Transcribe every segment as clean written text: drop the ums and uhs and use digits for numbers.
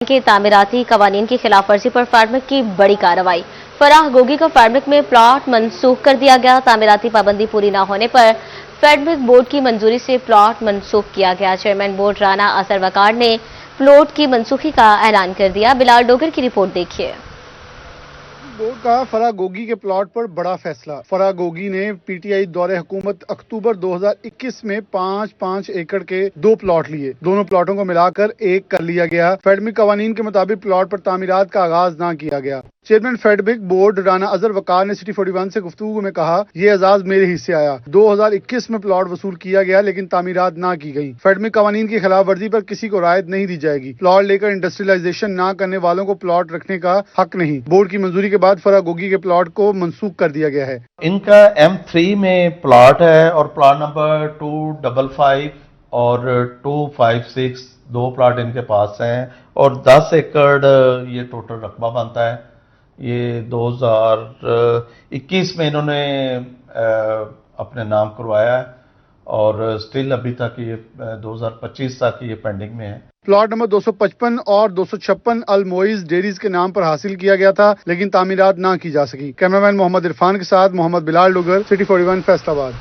के तामीराती कवानीन की खिलाफ वर्जी पर फार्मिक की बड़ी कार्रवाई। फराह गोगी को फार्मिक में प्लॉट मनसूख कर दिया गया। तामीराती पाबंदी पूरी न होने पर फेडमिक बोर्ड की मंजूरी से प्लॉट मनसूख किया गया। चेयरमैन बोर्ड राना असर वकार ने प्लॉट की मनसूखी का ऐलान कर दिया। बिलाल डोगर की रिपोर्ट देखिए। बोर्ड का फराह गोगी के प्लॉट पर बड़ा फैसला। फराह गोगी ने पीटीआई दौरे हुकूमत अक्टूबर 2021 में 5-5 एकड़ के 2 प्लॉट लिए। दोनों प्लॉटों को मिलाकर एक कर लिया गया। फेडमिक कवानीन के मुताबिक प्लॉट पर तामीरात का आगाज न किया गया। चेयरमैन फेडमिक बोर्ड राना अजहर वकार ने सिटी 41 से गुफ्तगू में कहा, ये एजाज मेरे हिस्से आया। 2021 में प्लॉट वसूल किया गया लेकिन तामीरात ना की गई। फेडमिक कवानीन की खिलाफ वर्जी पर किसी को रायत नहीं दी जाएगी। प्लॉट लेकर इंडस्ट्रियलाइजेशन ना करने वालों को प्लॉट रखने का हक नहीं। बोर्ड की मंजूरी के बाद फराह गोगी के प्लॉट को मनसूख कर दिया गया है। इनका M3 में प्लॉट है और प्लॉट नंबर 255 और 256 दो प्लॉट इनके पास हैं और 10 एकड़ ये टोटल रकबा बनता है। ये 2021 में इन्होंने अपने नाम करवाया है और स्टिल अभी तक ये 2025 तक ये पेंडिंग में है। प्लॉट नंबर 255 और 256 अल मोइज डेरीज के नाम पर हासिल किया गया था लेकिन तामीरात ना की जा सकी। कैमरामैन मोहम्मद इरफान के साथ मोहम्मद बिलाल डोगर, सिटी 41 फैसलाबाद।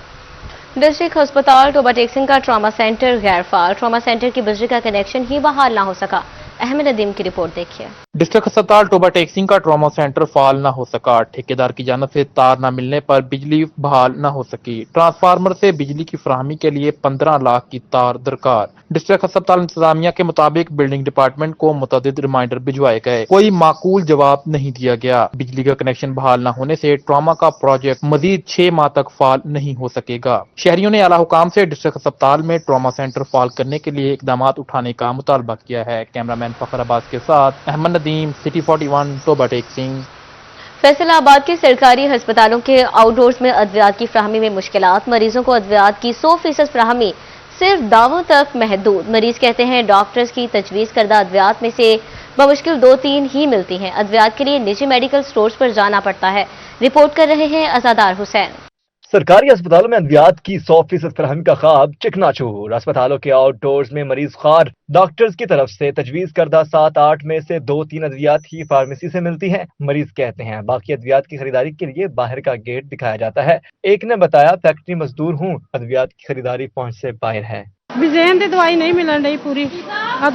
डिस्ट्रिक्ट अस्पताल टोबा टेक्सिंग का ट्रॉमा सेंटर गैर फाल। ट्रॉमा सेंटर की बिजली का कनेक्शन ही बहाल ना हो सका। अहमद नदीम की रिपोर्ट देखिए। डिस्ट्रिक्ट अस्पताल टोबा टेक्सिंग का ट्रॉमा सेंटर फाल न हो सका। ठेकेदार की जानिब से तार न मिलने पर बिजली बहाल न हो सकी। ट्रांसफार्मर से बिजली की फराहमी के लिए 15 लाख की तार दरकार। डिस्ट्रिक्ट अस्पताल इंतजामिया के मुताबिक बिल्डिंग डिपार्टमेंट को मुतअद्दिद रिमाइंडर भिजवाए गए, कोई माकूल जवाब नहीं दिया गया। बिजली का कनेक्शन बहाल न होने से ट्रॉमा का प्रोजेक्ट मजीद 6 माह तक फाल नहीं हो सकेगा। शहरियों ने आला हुकाम से डिस्ट्रिक्ट अस्पताल में ट्रॉमा सेंटर फाल करने के लिए इकदाम उठाने का मुतालबा किया है। कैमरामैन फखर अब्बास के साथ अहमद नदीम, सिटी 41 टोबा टेक्सिंग। फैसलाबाद के सरकारी अस्पतालों के आउटडोर्स में अद्वियात की फ्राहमी में मुश्किलात। मरीजों को अद्वियात की 100% फ्राहमी सिर्फ दावों तक महदूद। मरीज कहते हैं डॉक्टर्स की तजवीज़ करदा अद्वियात में से बमुश्किल 2-3 ही मिलती हैं। अद्वियात के लिए निजी मेडिकल स्टोर्स पर जाना पड़ता है। रिपोर्ट कर रहे हैं अज़ादार हुसैन। सरकारी अस्पतालों में अद्वियात की 100% फराहमी का ख्वाब चिकनाचूर। अस्पतालों के आउटडोर्स में मरीज खार डॉक्टर्स की तरफ से तजवीज करदा 7-8 में से 2-3 अद्वियात ही फार्मेसी से मिलती हैं। मरीज कहते हैं बाकी अद्वियात की खरीदारी के लिए बाहर का गेट दिखाया जाता है। एक ने बताया फैक्ट्री मजदूर हूँ, अद्वियात की खरीदारी पहुँच से बाहर है। बिजेन दी दवाई नहीं मिलन रही पूरी,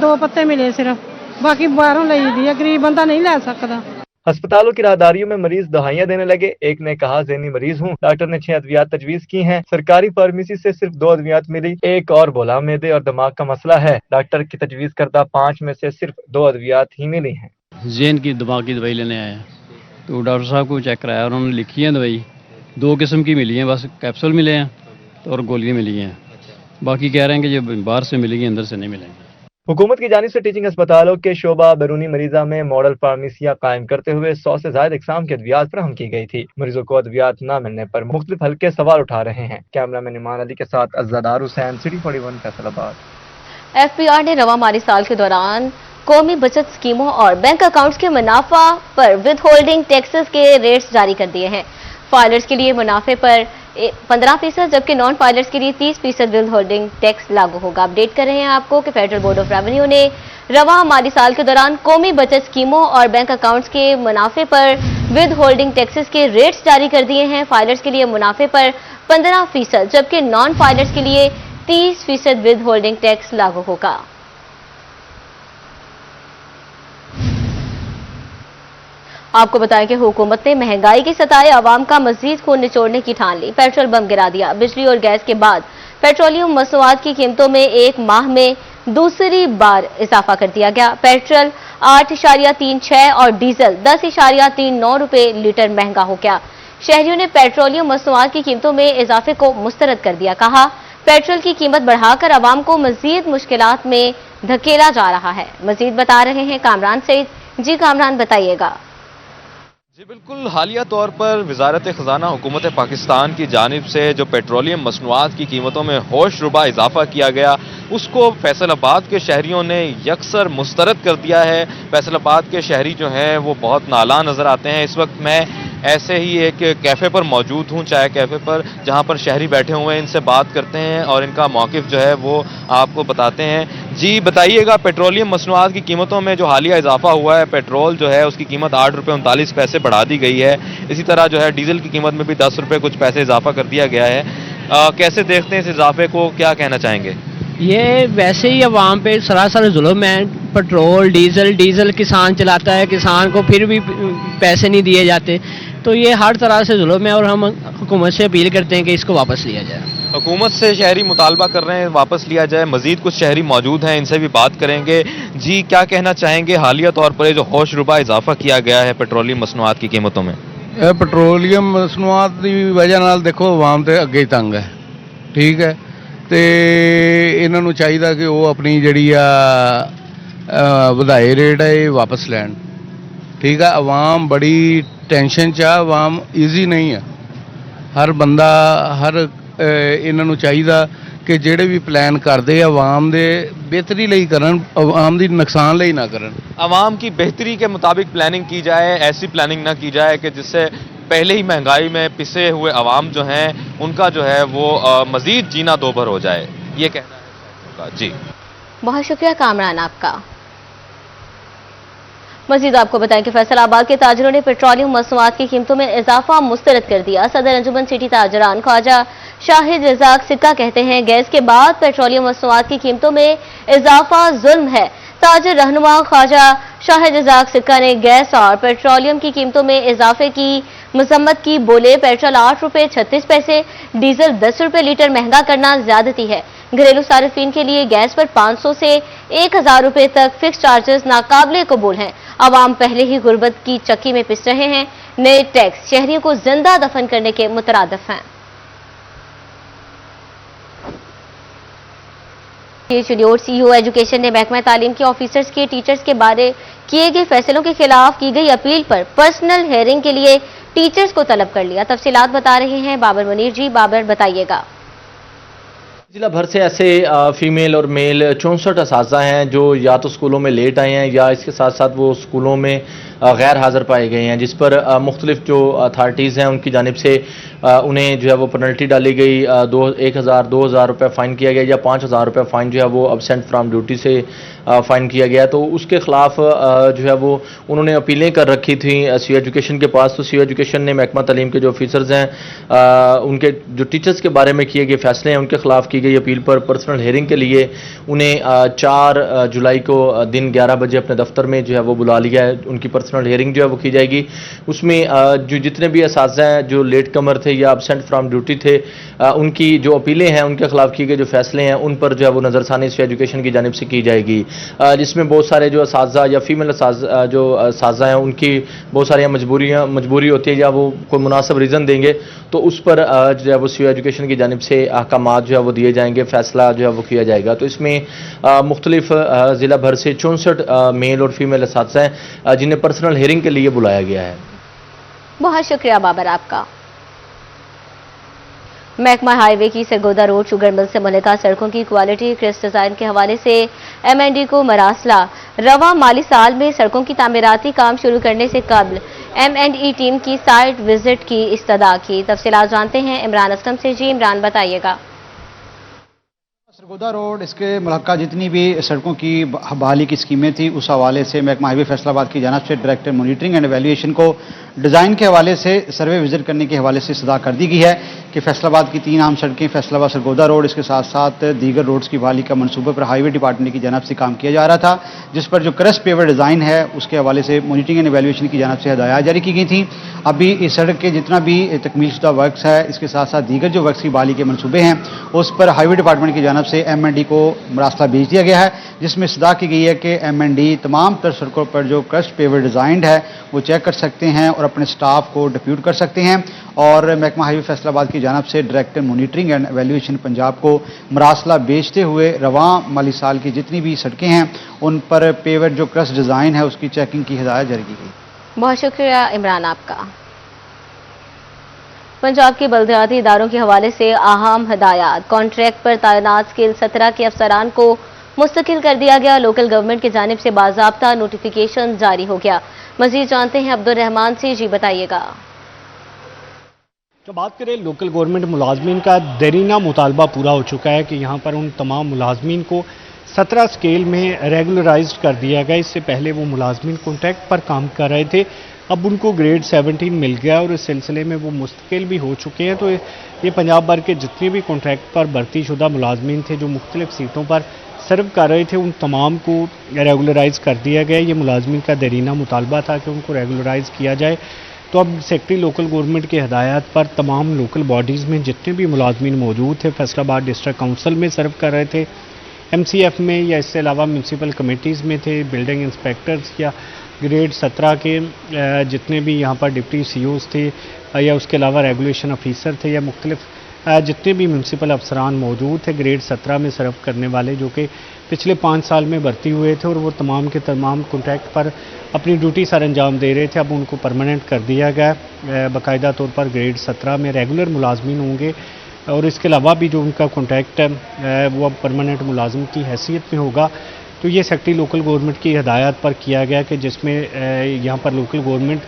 2 पत्ते मिले सिर्फ, बाकी बाहरों ली दी है, गरीब बंदा नहीं लै सकता। अस्पतालों की राहदारियों में मरीज दवाइयां देने लगे। एक ने कहा ज़हनी मरीज हूँ, डॉक्टर ने 6 अद्वियात तजवीज की हैं। सरकारी फार्मेसी से सिर्फ 2 अद्वियात मिली। एक और बोला मैदे और दिमाग का मसला है। डॉक्टर की तजवीज करदा 5 में से सिर्फ 2 अद्वियात ही मिली हैं। ज़हन की दिमाग की दवाई लेने आया तो डॉक्टर साहब को चेक कराया, उन्होंने लिखी है दवाई 2 किस्म की मिली हैं, बस कैप्सूल मिले हैं और गोलियाँ मिली हैं। बाकी कह रहे हैं कि ये बाहर से मिलेगी, अंदर से नहीं मिलेंगी। हुकूमत की जानिब से टीचिंग अस्पतालों के शोबा बैरूनी मरीजा में मॉडल फार्मेसियां कायम करते हुए 100 से ज्यादा इकसाम की अद्वियात फराहम की गई थी। मरीजों को अद्वियात न मिलने पर मुख्तलिफ हल्के सवाल उठा रहे हैं। कैमरामैन इमान अली के साथ अज़ादार हुसैन, सिटी 41 फैसलाबाद। FPR ने रवा माली साल के दौरान कौमी बचत स्कीमों और बैंक अकाउंट्स के मुनाफा पर विद होल्डिंग टैक्सेस के रेट्स जारी कर दिए हैं। फाइलर्स के लिए मुनाफे पर 15% जबकि नॉन फाइलर्स के लिए 30% विद होल्डिंग टैक्स लागू होगा। अपडेट कर रहे हैं आपको कि फेडरल बोर्ड ऑफ रेवेन्यू ने रवा माली साल के दौरान कौमी बचत स्कीमों और बैंक अकाउंट्स के मुनाफे पर विद होल्डिंग टैक्सेस के रेट्स जारी कर दिए हैं। फाइलर्स के लिए मुनाफे पर 15% जबकि नॉन फाइलर्स के लिए 30% विद होल्डिंग टैक्स लागू होगा। आपको बताएं कि हुकूमत ने महंगाई के सताए आवाम का मजीद खून निचोड़ने की ठान ली। पेट्रोल बम गिरा दिया। बिजली और गैस के बाद पेट्रोलियम मसनूआत की कीमतों में एक माह में दूसरी बार इजाफा कर दिया गया। पेट्रोल 8.36 और डीजल 10.39 रुपए लीटर महंगा हो गया। शहरियों ने पेट्रोलियम मसनूआत की कीमतों में इजाफे को मुस्तरद कर दिया। कहा पेट्रोल की कीमत बढ़ाकर आवाम को मजीद मुश्किलात में धकेला जा रहा है। मजीद बता रहे हैं कामरान सईद। जी कामरान, बताइएगा। जी बिल्कुल, हालिया तौर पर वजारत खजाना हुकूमत पाकिस्तान की जानिब से जो पेट्रोलियम मसनूआत की कीमतों में होश रुबा इजाफा किया गया, उसको फैसलाबाद के शहरियों ने यकसर मुस्तरद कर दिया है। फैसलाबाद के शहरी जो हैं वो बहुत नाला नज़र आते हैं। इस वक्त मैं ऐसे ही एक कैफ़े पर मौजूद हूँ, चाय कैफ़े पर, जहाँ पर शहरी बैठे हुए हैं। इनसे बात करते हैं और इनका मौक़िफ़ जो है वो आपको बताते हैं। जी बताइएगा, पेट्रोलियम मसनूआत की कीमतों में जो हालिया इजाफा हुआ है, पेट्रोल जो है उसकी कीमत 8 रुपये 39 पैसे बढ़ा दी गई है। इसी तरह जो है डीजल की कीमत में भी 10 रुपये कुछ पैसे इजाफा कर दिया गया है। कैसे देखते हैं इस इजाफे को, क्या कहना चाहेंगे? ये वैसे ही अवाम पे सरासर जुल्म है। पेट्रोल डीजल किसान चलाता है, किसान को फिर भी पैसे नहीं दिए जाते, तो ये हर तरह से जुल्म है और हम हुकूमत से अपील करते हैं कि इसको वापस लिया जाए। हुकूमत से शहरी मुतालबा कर रहे हैं वापस लिया जाए। मजीद कुछ शहरी मौजूद हैं, इनसे भी बात करेंगे। जी क्या कहना चाहेंगे, हालिया तौर पर जो होश रुबा इजाफा किया गया है पेट्रोलियम मसनूआत की कीमतों में? ਪੈਟਰੋਲੀਅਮ ਮਸਨੂਆਤ ਦੀ ਵਜ੍ਹਾ ਨਾਲ ਦੇਖੋ ਆਵਾਮ ਤੇ ਅੱਗੇ ਹੀ ਤੰਗ ਹੈ, ਠੀਕ ਹੈ, ਤੇ ਇਹਨਾਂ ਨੂੰ ਚਾਹੀਦਾ ਕਿ ਉਹ ਆਪਣੀ ਜਿਹੜੀ ਆ ਵਧਾਏ ਰੇਟ ਹੈ ਇਹ ਵਾਪਸ ਲੈਣ, ਠੀਕ ਹੈ। ਆਵਾਮ ਬੜੀ ਟੈਨਸ਼ਨ 'ਚ ਆ, ਆਵਾਮ ਈਜ਼ੀ ਨਹੀਂ ਹੈ। ਹਰ ਬੰਦਾ ਇਹਨਾਂ ਨੂੰ ਚਾਹੀਦਾ ਕਿ ਜਿਹੜੇ ਵੀ ਪਲਾਨ ਕਰਦੇ ਆ ਆਵਾਮ ਦੇ ਬਿਹਤਰੀ ਲਈ ਕਰਨ, ਆਵਾਮ ਦੀ ਨੁਕਸਾਨ ਲਈ ਨਾ ਕਰਨ। आवाम की बेहतरी के मुताबिक प्लानिंग की जाए, ऐसी प्लानिंग ना की जाए कि जिससे पहले ही महंगाई में पिसे हुए अवाम जो हैं उनका जो है वो मजीद जीना दोभर हो जाए, ये कहना है उनका। जी बहुत शुक्रिया कामरान आपका। मजीद आपको बताएं कि फैसलाबाद के ताजरों ने पेट्रोलियम मसनूआत की कीमतों में इजाफा मुस्तरद कर दिया। सदर अंजुमन सिटी ताजरान ख्वाजा शाहिद रजाक सिक्का कहते हैं, गैस के बाद पेट्रोलियम मसनूआत की कीमतों में इजाफा जुल्म है। ताजर रहनुमा ख्वाजा शाहिद रजाक सिक्का ने गैस और पेट्रोलियम की कीमतों में इजाफे की मजम्मत की। बोले, पेट्रोल 8 रुपये 36 पैसे, डीजल 10 रुपये लीटर महंगा करना ज्यादती है। घरेलू सार्फिन के लिए गैस पर 500 से 1000 रुपये तक फिक्स चार्जेस नाकाबिले कबूल हैं। आवाम पहले ही गुर्बत की चक्की में पिस रहे हैं। नए टैक्स शहरियों को जिंदा दफन करने के मुतरादिफ हैं। सीईओ एजुकेशन ने महकमा तालीम के ऑफिसर्स के टीचर्स के बारे किए गए फैसलों के खिलाफ की गई अपील पर पर्सनल हेयरिंग के लिए टीचर्स को तलब कर लिया। तफसीलात बता रहे हैं बाबर मुनीर। जी बाबर, बताइएगा। जिला भर से ऐसे फीमेल और मेल 64 असातिज़ा हैं जो या तो स्कूलों में लेट आए हैं या इसके साथ साथ वो स्कूलों में गैर हाज़िर पाए गए हैं, जिस पर मुख्तलिफ जो अथॉरिटीज़ हैं उनकी जानिब से उन्हें जो है वो पेनल्टी डाली गई। 1000-2000 रुपये फ़ाइन किया गया या 5000 रुपये फ़ाइन जो है वो अब्सेंट फ्राम ड्यूटी से फ़ाइन किया गया। तो उसके ख़िलाफ़ जो है वो उन्होंने अपीलें कर रखी थी सीईओ एजुकेशन के पास। तो सीईओ एजुकेशन ने महकमा तालीम के जो ऑफिसर्स हैं उनके जो टीचर्स के बारे में किए गए फैसले हैं उनके ख़िलाफ़ की गई अपील पर पर्सनल हेयरिंग के लिए उन्हें 4 जुलाई को दिन 11 बजे अपने दफ्तर में जो है वो बुला लिया है। उनकी पर्सनल हेयरिंग जो है वो की जाएगी। उसमें जो जितने भी असातिज़ा हैं जो लेट कमर थे या अब्सेंट फ्राम ड्यूटी थे, उनकी जो अपीलें हैं उनके खिलाफ किए गए जो फैसले हैं उन पर जो है वो नज़रसानी सीईओ एजुकेशन की जानिब से की जाएगी, जिसमें बहुत सारे जो असातिज़ा या फीमेल जो असातिज़ा हैं उनकी बहुत सारी मजबूरी होती है या वो कोई मुनासिब रीज़न देंगे तो उस पर जो है वो सीईओ एजुकेशन की जानिब से अहकामात जो है वो दिए जाएंगे, फैसला जो है वो किया जाएगा। तो इसमें मुख्तलिफ ज़िला भर से 64 मेल और फीमेल असातिज़ा हैं जिन्हें पर्सनल हेयरिंग के लिए बुलाया गया है। बहुत शुक्रिया बाबर आपका। महकमा हाईवे की सरगोदा रोड शुगर मिल से मुल्का सड़कों की क्वालिटी क्रिस्ट डिजाइन के हवाले से एमएनडी को मरासला रवा माली साल में सड़कों की तामीराती काम शुरू करने से कबल एमएनडी टीम की साइट विजिट की इस्तदा की। तफसीलात जानते हैं इमरान असलम से। जी इमरान, बताइएगा। सरगोदा रोड इसके मुल्का जितनी भी सड़कों की बहाली की स्कीमें थी उस हवाले से महकमा हाईवे फैसलाबाद की जानिब से डायरेक्टर मॉनिटरिंग एंड एवेल्यूएशन को डिज़ाइन के हवाले से सर्वे विजिट करने के हवाले से सदा कर दी गई है कि फैसलाबाद की 3 आम सड़कें फैसलाबाद सरगोदा रोड इसके साथ साथ दीगर रोड्स की बहाली का मनसूबे पर हाईवे डिपार्टमेंट की जानिब से काम किया जा रहा था, जिस पर जो क्रस्ट पेवर डिज़ाइन है उसके हवाले से मॉनिटरिंग एंड एवेल्यूएशन की जानिब से हदायत जारी की गई थी। अभी इस सड़क के जितना भी तकमीलशुदा वर्क्स है इसके साथ साथ दीगर जो वर्क्स की बहाली के मनसूबे हैं उस पर हाईवे डिपार्टमेंट की जानिब से एमएनडी को मरासला भेज दिया गया है, जिसमें सदा की गई है कि एमएनडी तमाम तर सड़कों पर जो क्रस्ट पेवर डिज़ाइंड है वो चेक कर सकते हैं और अपने स्टाफ को डिप्यूट कर सकते हैं। और महकमा हाईवे फैसलाबाद की जानिब से director monitoring and evaluation Punjab को मरासला भेजते हुए रवां माली साल की जितनी भी सड़कें हैं उन पर पेवर जो क्रस्ट डिज़ाइन है उसकी चेकिंग की हिदायत जारी की गई। बहुत शुक्रिया इमरान आपका। पंजाब के बल्दियाती इदारों के हवाले से अहम हदायत। कॉन्ट्रैक्ट पर तैनात स्किल 17 के अफसरान को मुस्तकिल कर दिया गया। लोकल गवर्नमेंट की जानिब से बाज़ाब्ता नोटिफिकेशन जारी हो गया। मजीद जानते हैं अब्दुल रहमान से। जी बताइएगा। तो बात करें लोकल गवर्नमेंट मुलाजमीन का देरीना मुतालबा पूरा हो चुका है कि यहाँ पर उन तमाम मुलाजमीन को 17 स्केल में रेगुलराइज्ड कर दिया गया। इससे पहले वो मुलाजमीन कॉन्ट्रैक्ट पर काम कर रहे थे, अब उनको ग्रेड 17 मिल गया और इस सिलसिले में वो मुस्तकिल भी हो चुके हैं। तो ये पंजाब भर के जितने भी कॉन्ट्रैक्ट पर भर्ती शुदा मुलाजमीन थे जो मुख्तलिफ सीटों पर सर्व कर रहे थे, उन तमाम को रेगुलराइज कर दिया गया। ये मुलाजमीन का देरीना मुतालबा था कि उनको रेगुलराइज किया जाए। तो अब सेक्रेटरी लोकल गवर्नमेंट की हदायत पर तमाम लोकल बॉडीज़ में जितने भी मुलाजमीन मौजूद थे, फैसलाबाद डिस्ट्रिक्ट काउंसिल में सर्व कर रहे थे, MCF में या इससे अलावा म्यूनसिपल कमेटीज़ में थे, बिल्डिंग इंस्पेक्टर्स या ग्रेड 17 के जितने भी यहाँ पर डिप्टी COs थे या उसके अलावा रेगुलेशन ऑफिसर थे या मुख्तलिफ जितने भी म्यूनसिपल अफसरान मौजूद थे ग्रेड 17 में सर्व करने वाले, जो कि पिछले 5 साल में भर्ती हुए थे और वो तमाम के तमाम कॉन्ट्रैक्ट पर अपनी ड्यूटी सर अंजाम दे रहे थे। अब उनको परमानेंट कर दिया गया। बाकायदा तौर पर ग्रेड 17 में रेगुलर मुलाजमीन होंगे और इसके अलावा भी जो उनका कॉन्ट्रैक्ट है वो अब परमानेंट मुलाजिम की हैसियत में होगा। तो ये सेक्रेटरी लोकल गवर्नमेंट की हदायत पर किया गया कि जिसमें यहाँ पर लोकल गवर्नमेंट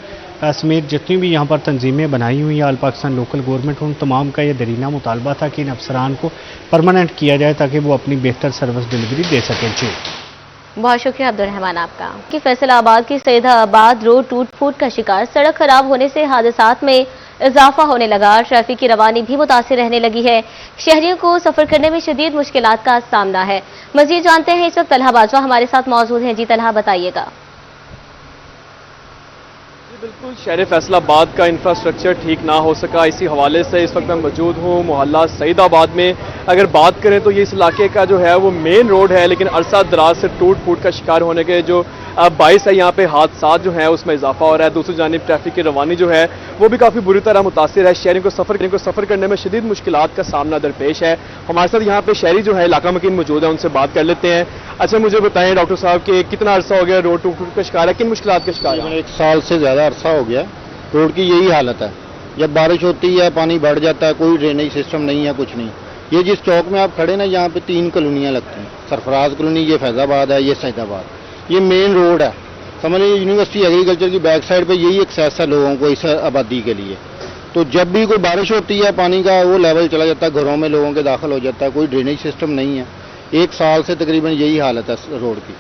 समेत जितनी भी यहाँ पर तंजीमें बनाई हुई हैं ऑल पाकिस्तान लोकल गवर्नमेंट, उन तमाम का ये दरीना मुतालबा था कि इन अफसरान को परमानेंट किया जाए ताकि वो अपनी बेहतर सर्विस डिलीवरी दे सकें। जी बहुत शुक्रिया अब्दुल-रहमान आपका। कि फैसलाबाद की सईदाबाद रोड टूट फूट का शिकार, सड़क खराब होने से हादसात में इजाफा होने लगा, ट्रैफिक की रवानी भी मुतासिर रहने लगी है, शहरियों को सफर करने में शदीद मुश्किलात का सामना है। मजीद जानते हैं, इस वक्त तलहा बाजवा हमारे साथ मौजूद हैं। जी तलहा, बताइएगा। बिल्कुल, शहर फैसलाबाद का इंफ्रास्ट्रक्चर ठीक ना हो सका, इसी हवाले से इस वक्त मैं मौजूद हूँ मोहल्ला सईदाबाद में। अगर बात करें तो ये इस इलाके का जो है वो मेन रोड है, लेकिन अरसा दराज से टूट फूट का शिकार होने के जो बाइस है यहाँ पे हादसात जो है उसमें इजाफा हो रहा है। दूसरी जानिब ट्रैफिक की रवानी जो है वो भी काफ़ी बुरी तरह मुतासिर है, शहरियों को सफ़र करने में शदीद मुश्किलात का सामना दरपेश है। हमारे साथ यहाँ पे शहरी जो है इलाका मकीन मौजूद है, उनसे बात कर लेते हैं। अच्छा, मुझे बताएं डॉक्टर साहब कि कितना अरसा हो गया रोड टूट फूट का शिकार है, किन मुश्किलात का शिकार है? 1 साल से ज़्यादा अरसा हो गया। रोड की यही हालत है, जब बारिश होती है पानी बढ़ जाता है, कोई ड्रेनेज सिस्टम नहीं है, कुछ नहीं। ये जिस चौक में आप खड़े ना, यहाँ पे 3 कॉलोनियाँ लगती हैं, सरफराज कॉलोनी, ये फैजाबाद है, ये सईदाबाद, ये मेन रोड है। समझ लीजिए यूनिवर्सिटी एग्रीकल्चर की बैक साइड पे यही एक्सेस है लोगों को इस आबादी के लिए। तो जब भी कोई बारिश होती है पानी का वो लेवल चला जाता है, घरों में लोगों के दाखिल हो जाता है, कोई ड्रेनेज सिस्टम नहीं है। 1 साल से तकरीबन यही हालत है रोड की,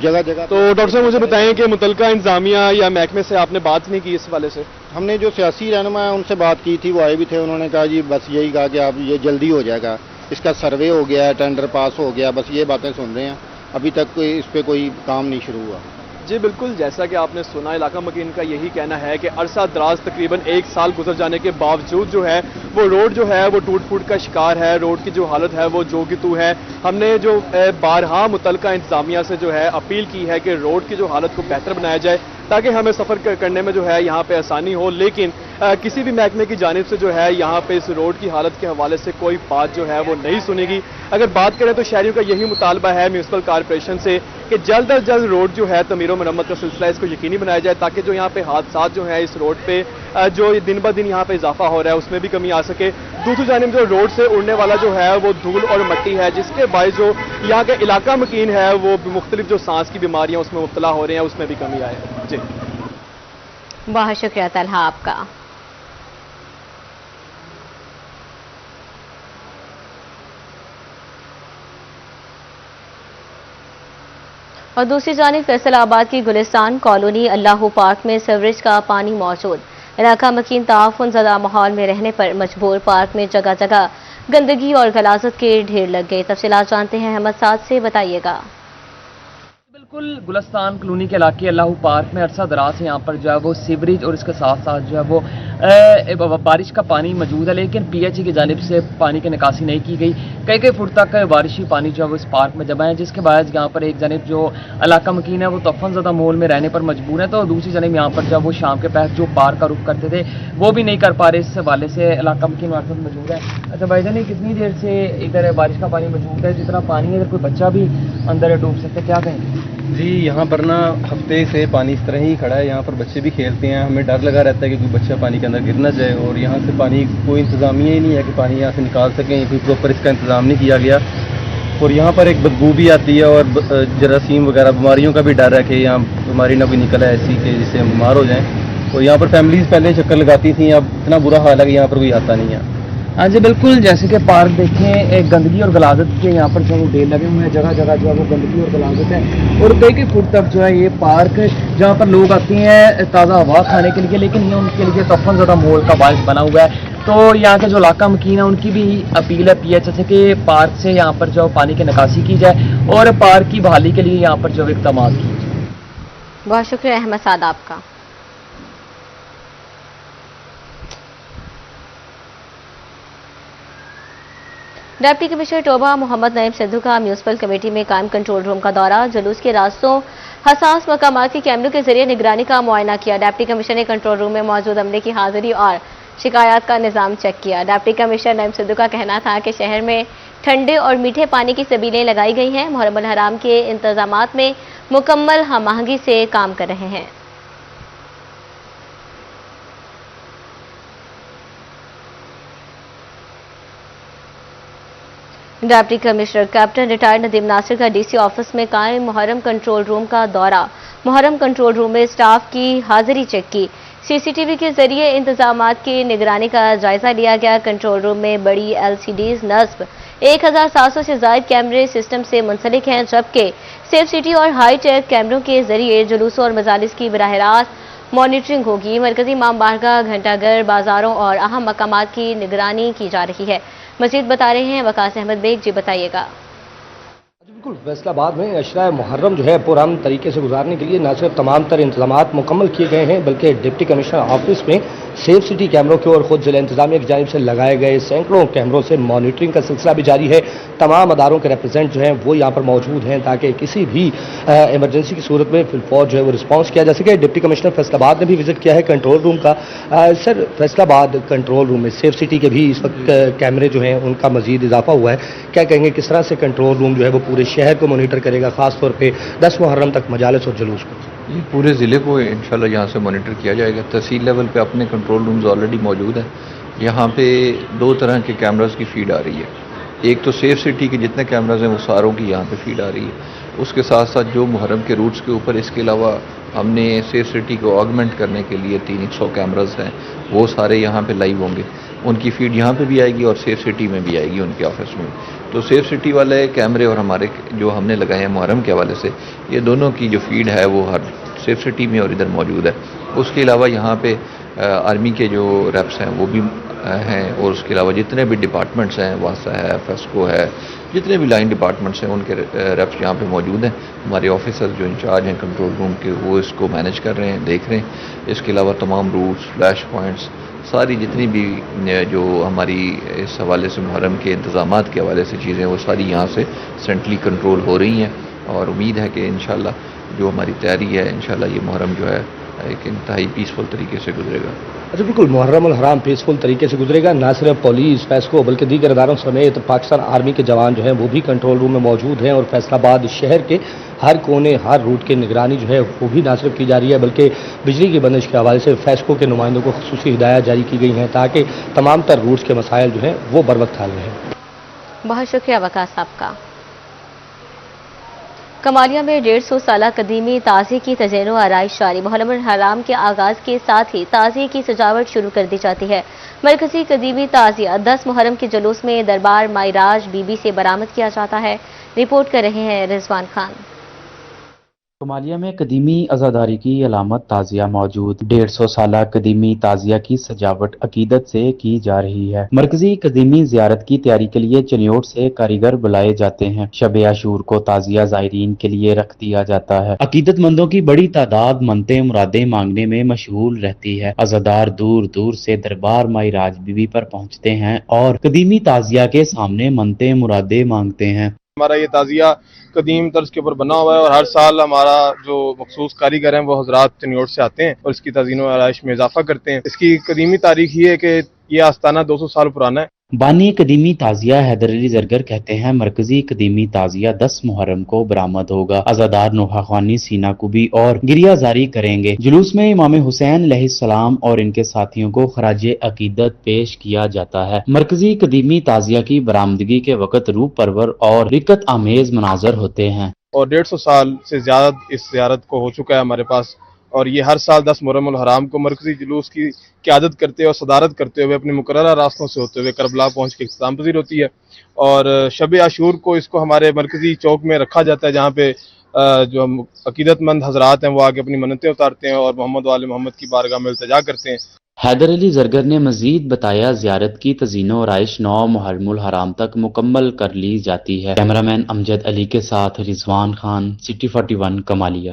जगह जगह। तो डॉक्टर साहब मुझे बताएं कि मुतलका इंतजामिया या महकमे से आपने बात नहीं की इस वाले से? हमने जो सियासी रहनुमा है उनसे बात की थी, वो आए भी थे, उन्होंने कहा जी बस यही कहा कि आप ये जल्दी हो जाएगा, इसका सर्वे हो गया है, टेंडर पास हो गया, बस ये बातें सुन रहे हैं, अभी तक इस पर कोई काम नहीं शुरू हुआ। जी बिल्कुल, जैसा कि आपने सुना, इलाका मकीन का यही कहना है कि अरसा दराज तकरीबन 1 साल गुजर जाने के बावजूद जो है वो रोड जो है वो टूट फूट का शिकार है। रोड की जो हालत है वो जो की तू है। हमने जो बारहा मुतलका इंतजामिया से जो है अपील की है कि रोड की जो हालत को बेहतर बनाया जाए ताकि हमें सफ़र करने में जो है यहाँ पे आसानी हो, लेकिन किसी भी महकमे की जानिब से जो है यहाँ पे इस रोड की हालत के हवाले से कोई बात जो है वो नहीं सुनेगी। अगर बात करें तो शहरियों का यही मुतालबा है म्यूनसिपल कॉरपोरेशन से कि जल्द अज जल्द रोड जो है तमीर व मरम्मत का सिलसिला इसको यकीनी बनाया जाए ताकि जो यहाँ पे हादसात जो है इस रोड पे जो दिन ब दिन यहाँ पे इजाफा हो रहा है उसमें भी कमी आ सके। दूसरी जानिब जो रोड से उड़ने वाला जो है वो धूल और मिट्टी है, जिसके बायस जो यहाँ के इलाका मकीन है वो मुख्तलिफ जो सांस की बीमारियाँ उसमें मुब्तला हो रहे हैं, उसमें भी कमी आए। जी बहुत शुक्रिया तलहा आपका। और दूसरी जानिब फैसलाबाद की गुलिस्तान कॉलोनी अल्लाह पार्क में सीवरेज का पानी मौजूद, इलाका मकीन ताउन ज़दा माहौल में रहने पर मजबूर, पार्क में जगह जगह गंदगी और गलाजत के ढेर लग गए। तफसीलात जानते हैं अहमद साद से, बताइएगा। बिल्कुल, गुलिस्तान कॉलोनी के इलाके अल्लाह पार्क में अरसा दराज से यहाँ पर जो है वो सीवरेज और इसके साथ साथ जो है वो बारिश का पानी मौजूद है, लेकिन PHE की जानिब से पानी की निकासी नहीं की गई। कई फुट तक बारिशी पानी जो है वो इस पार्क में जमा है, जिसके बाद यहाँ पर एक जानिब जो इलाका मकीन है वो तफन ज़्यादा मोल में रहने पर मजबूर है, तो दूसरी जानिब यहाँ पर जब वो शाम के पहर जो पार्क का रुख करते थे वो भी नहीं कर पा रहे। इस हवाले से इलाका मकीन हमारे साथ मौजूद है। अच्छा भाईजान, कितनी देर से इधर बारिश का पानी मौजूद है? जितना पानी है, अगर कोई बच्चा भी अंदर डूब सकता है, क्या कहें? जी, यहाँ पर ना हफ्ते से पानी इस तरह ही खड़ा है, यहाँ पर बच्चे भी खेलते हैं, हमें डर लगा रहता है कि कोई बच्चा पानी के अंदर गिर ना जाए, और यहाँ से पानी कोई इंतज़ामिया ही नहीं है कि पानी यहाँ से निकाल सकें, कोई प्रॉपर इसका इंतज़ाम नहीं किया गया। और यहाँ पर एक बदबू भी आती है और जरासीम वगैरह बीमारियों का भी डर है कि यहाँ बीमारी ना कोई निकल है ऐसी कि जिससे हम बीमार हो जाएं। और यहाँ पर फैमिलीज पहले चक्कर लगाती थी, अब इतना बुरा हाल है कि यहाँ पर कोई आता नहीं है। हाँ जी बिल्कुल, जैसे कि पार्क देखें, एक गंदगी और गलाजत के यहाँ पर जो ढेर लगे हुए हैं, जगह जगह जो है वो गंदगी और गलाजत है, और कई फुट तक जो है ये पार्क जहाँ पर लोग आते हैं ताज़ा हवा खाने के लिए, लेकिन ये उनके लिए काफ़ी ज़्यादा मोल का बायस बना हुआ है। तो यहाँ के जो इलाका मकीन है उनकी भी अपील है PHS से कि पार्क से यहाँ पर जो पानी की निकासी की जाए और पार्क की बहाली के लिए यहाँ पर जो इक़दाम किए जाए। बहुत शुक्रिया अहमद साद आपका। डिप्टी कमिश्नर टोबा मोहम्मद नईम सिद्धू का म्यूनिसिपल कमेटी में कायम कंट्रोल रूम का दौरा, जुलूस के रास्तों हसास मकामात के कैमरों के जरिए निगरानी का मुआयना किया। डिप्टी कमिश्नर ने कंट्रोल रूम में मौजूद अमले की हाजिरी और शिकायत का निज़ाम चेक किया। डिप्टी कमिश्नर नईम सिद्धू का कहना था कि शहर में ठंडे और मीठे पानी की सबीलें लगाई गई हैं, मुहर्रम अल हराम के इंतजामात में मुकम्मल हम आहंगी से काम कर रहे हैं। Deputy commissioner captain retired Nadeem Nasir का DC ऑफिस में कायम मुहर्रम कंट्रोल रूम का दौरा, मुहर्रम कंट्रोल रूम में स्टाफ की हाजिरी चेक की, CCTV के जरिए इंतजामात की निगरानी का जायजा लिया गया। कंट्रोल रूम में बड़ी LCDs नस्ब 1700 से ज्यादा कैमरे सिस्टम से मुंसलिक हैं, जबकि सेफ सिटी और हाई टेक कैमरों के जरिए जुलूसों और मजालिस की बराह रास्त मॉनिटरिंग होगी। मरकजी इमाम बारगाह, घंटाघर, बाजारों और अहम मकामात की निगरानी की जा रही है। मजीद बता रहे हैं वकास अहमद बेग। जी बताइएगा। बिल्कुल, फैसलाबाद में अशरा मुहर्रम जो है पुरअमन तरीके से गुजारने के लिए न सिर्फ तमाम तर इंतजामात मुकम्मल किए गए हैं, बल्कि डिप्टी कमिश्नर ऑफिस में सेफ सिटी कैमरों की और खुद जिला इंतजामिया की जानिब से लगाए गए सैकड़ों कैमरों से मॉनिटरिंग का सिलसिला भी जारी है। तमाम अदारों के रिप्रेजेंट जो हैं वो यहाँ पर मौजूद हैं ताकि किसी भी इमरजेंसी की सूरत में फिलफौज जो है वो रिस्पॉन्स किया जा सके। डिप्टी कमिश्नर फैसलाबाद ने भी विजिट किया है कंट्रोल रूम का। सर, फैसलाबाद कंट्रोल रूम में सेफ सिटी के भी इस वक्त कैमरे जो हैं उनका मजीद इजाफा हुआ है, क्या कहेंगे किस तरह से कंट्रोल रूम जो है वो पूरे शहर को मॉनिटर करेगा, खासतौर पर 10 मुहर्रम तक मजालिस और जुलूस को? ये पूरे ज़िले को इंशाल्लाह यहाँ से मॉनिटर किया जाएगा। तहसील लेवल पे अपने कंट्रोल रूम्स ऑलरेडी मौजूद हैं। यहाँ पे 2 तरह के कैमरास की फीड आ रही है। एक तो सेफ सिटी के जितने कैमरास हैं वो सारों की यहाँ पे फीड आ रही है। उसके साथ साथ जो मुहर्रम के रूट्स के ऊपर, इसके अलावा हमने सेफ सिटी को ऑगमेंट करने के लिए 300 कैमरास हैं, वो सारे यहाँ पे लाइव होंगे। उनकी फीड यहाँ पे भी आएगी और सेफ सिटी में भी आएगी उनके ऑफिस में। तो सेफ सिटी वाले कैमरे और हमारे जो हमने लगाए हैं मुहर्रम के हवाले से, ये दोनों की जो फीड है वो हर सेफ सिटी में और इधर मौजूद है। उसके अलावा यहाँ पे आर्मी के जो रेप्स हैं वो भी हैं, और उसके अलावा जितने भी डिपार्टमेंट्स हैं, वासा है, फेस्को है, जितने भी लाइन डिपार्टमेंट्स हैं उनके रेप्स यहाँ पे मौजूद हैं। हमारे ऑफिसर जो इंचार्ज हैं कंट्रोल रूम के वो इसको मैनेज कर रहे हैं, देख रहे हैं। इसके अलावा तमाम रूट्स, फ्लैश पॉइंट्स, सारी जितनी भी जो हमारी इस हवाले से मुहर्रम के इंतजामात के हवाले से चीज़ें वो सारी यहाँ से सेंट्रली कंट्रोल हो रही हैं। और उम्मीद है कि इंशाल्लाह जो हमारी तैयारी है, इंशाल्लाह ये मुहर्रम जो है एक इंतहाई पीसफुल तरीके से गुजरेगा। अच्छा, बिल्कुल, मुहर्रम अल हराम पीसफुल तरीके से गुजरेगा। न सिर्फ पुलिस, फेस्को बल्कि दीगर इदारों समेत पाकिस्तान आर्मी के जवान जो हैं वो भी कंट्रोल रूम में मौजूद हैं, और फैसलाबाद शहर के हर कोने, हर रूट की निगरानी जो है वो भी न सिर्फ की जा रही है, बल्कि बिजली की बंदिश के हवाले से फेस्को के नुमाइंदों को खुसूसी हिदायत जारी की गई हैं ताकि तमाम तर रूट्स के मसाइल जो हैं वो बर वक्त हल रहें। बहुत शुक्रिया वकास साहब का। कमालिया में 150 साल कदीमी ताज़िए की तज़य्युन व आराइश जारी। मुहर्रम अल हराम के आगाज़ के साथ ही ताज़िए की सजावट शुरू कर दी जाती है। मरकजी कदीमी ताज़िया 10 मुहर्रम के जुलूस में दरबार मायराज बीबी से बरामद किया जाता है। रिपोर्ट कर रहे हैं रिजवान खान। कमालिया में कदीमी अज़ादारी की अलामत ताज़िया मौजूद। 150 साल कदीमी ताज़िया की सजावट अकीदत से की जा रही है। मरकजी कदीमी ज़ियारत की तैयारी के लिए चनियोट से कारीगर बुलाए जाते हैं। शब आशूर को ताज़िया ज़ायरीन के लिए रख दिया जाता है। अकीदतमंदों की बड़ी तादाद मनते मुरादें मांगने में मशगूल रहती है। अज़ादार दूर दूर से दरबार मायराज बीबी पर पहुँचते हैं और कदीमी ताज़िया के सामने मनते मुरादें मांगते हैं। हमारा ये ताज़िया कदीम तर्ज के ऊपर बना हुआ है और हर साल हमारा जो मखसूस कारीगर हैं वो हजरात चनियोट से आते हैं और इसकी तज़ीन व आराइश में इजाफा करते हैं। इसकी कदीमी तारीख ये है कि ये आस्ताना 200 साल पुराना है। बानी कदीमी ताज़िया हैदर अली जरगर कहते हैं मरकजी कदीमी ताज़िया 10 मुहर्रम को बरामद होगा। अज़ादार नोहा ख्वानी सीना कुबी और गिरिया जारी करेंगे। जुलूस में इमाम हुसैन अलैहिस्सलाम और इनके साथियों को खराज अकीदत पेश किया जाता है। मरकजी कदीमी ताज़िया की बरामदगी के वक्त रूह परवर और रिकत आमेज मनाजर होते हैं। और 150 साल से ज्यादा इस ज़ियारत को हो चुका है हमारे पास, اور یہ ہر سال 10 محرم الحرام کو مرکزی جلوس کی قیادت کرتے اور صدارت کرتے ہوئے اپنے مقررہ راستوں سے ہوتے ہوئے کربلا پہنچ کے اختتام پذیر ہوتی ہے. اور شب عاشور کو اس کو ہمارے مرکزی چوک میں رکھا جاتا ہے جہاں پہ جو عقیدت مند حضرات ہیں وہ آگے اپنی منتیں اتارتے ہیں اور محمد وآل محمد کی بارگاہ میں التجا کرتے ہیں. حیدر علی زرگر نے مزید بتایا زیارت کی تزئین و آرائش 9 محرم الحرام تک مکمل کر لی جاتی ہے. کیمرامین امجد علی کے ساتھ رضوان خان، سٹی 41 کمالیہ.